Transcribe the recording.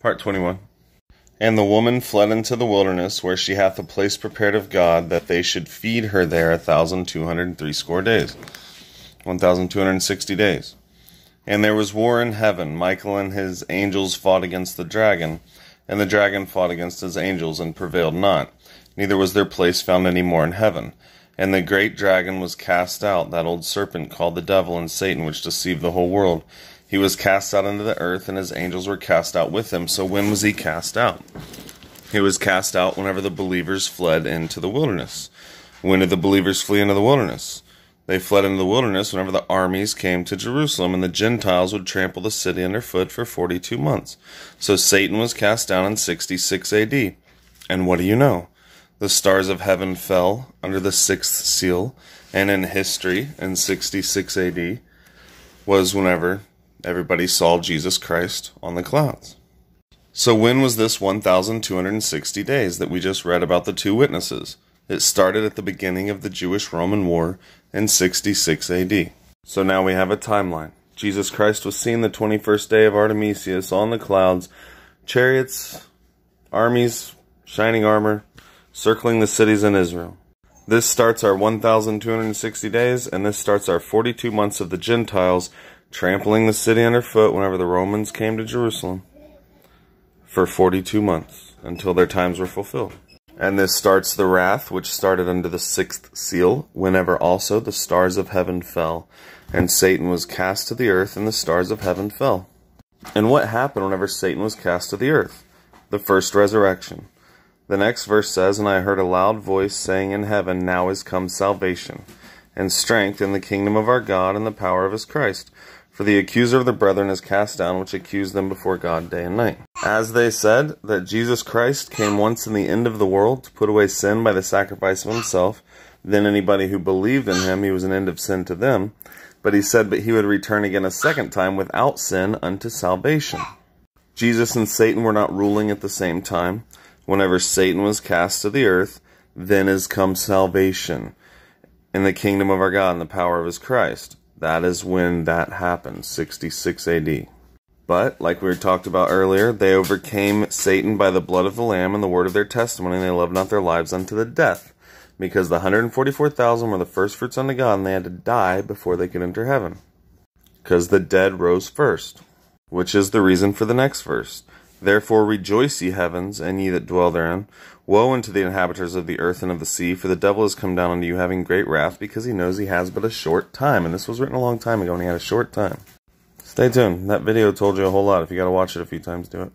Part 21. And the woman fled into the wilderness, where she hath a place prepared of God, that they should feed her there 1,260 days. 1,260 days. And there was war in heaven. Michael and his angels fought against the dragon, and the dragon fought against his angels, and prevailed not. Neither was their place found any more in heaven. And the great dragon was cast out, that old serpent called the devil and Satan, which deceived the whole world. He was cast out into the earth, and his angels were cast out with him. So when was he cast out? He was cast out whenever the believers fled into the wilderness. When did the believers flee into the wilderness? They fled into the wilderness whenever the armies came to Jerusalem, and the Gentiles would trample the city underfoot for 42 months. So Satan was cast down in 66 AD. And what do you know? The stars of heaven fell under the sixth seal, and in history, in 66 AD, was whenever everybody saw Jesus Christ on the clouds. So when was this 1,260 days that we just read about the two witnesses? It started at the beginning of the Jewish-Roman War in 66 AD. So now we have a timeline. Jesus Christ was seen the 21st day of Artemisius on the clouds, chariots, armies, shining armor, circling the cities in Israel. This starts our 1,260 days, and this starts our 42 months of the Gentiles trampling the city underfoot whenever the Romans came to Jerusalem for 42 months until their times were fulfilled. And this starts the wrath, which started under the sixth seal, whenever also the stars of heaven fell, and Satan was cast to the earth, and the stars of heaven fell. And what happened whenever Satan was cast to the earth? The first resurrection. The next verse says, And I heard a loud voice saying in heaven, Now is come salvation, and strength in the kingdom of our God, and the power of his Christ. For the accuser of the brethren is cast down, which accused them before God day and night. As they said, that Jesus Christ came once in the end of the world to put away sin by the sacrifice of himself, then anybody who believed in him, he was an end of sin to them. But he said that he would return again a second time without sin unto salvation. Jesus and Satan were not ruling at the same time. Whenever Satan was cast to the earth, then is come salvation in the kingdom of our God and the power of his Christ. That is when that happened, 66 AD. But, like we talked about earlier, they overcame Satan by the blood of the Lamb and the word of their testimony, and they loved not their lives unto the death, because the 144,000 were the first fruits unto God, and they had to die before they could enter heaven, because the dead rose first, which is the reason for the next verse. Therefore rejoice, ye heavens, and ye that dwell therein. Woe unto the inhabitants of the earth and of the sea, for the devil is come down unto you, having great wrath, because he knows he has but a short time. And this was written a long time ago, and he had a short time. Stay tuned. That video told you a whole lot. If you got to watch it a few times, do it.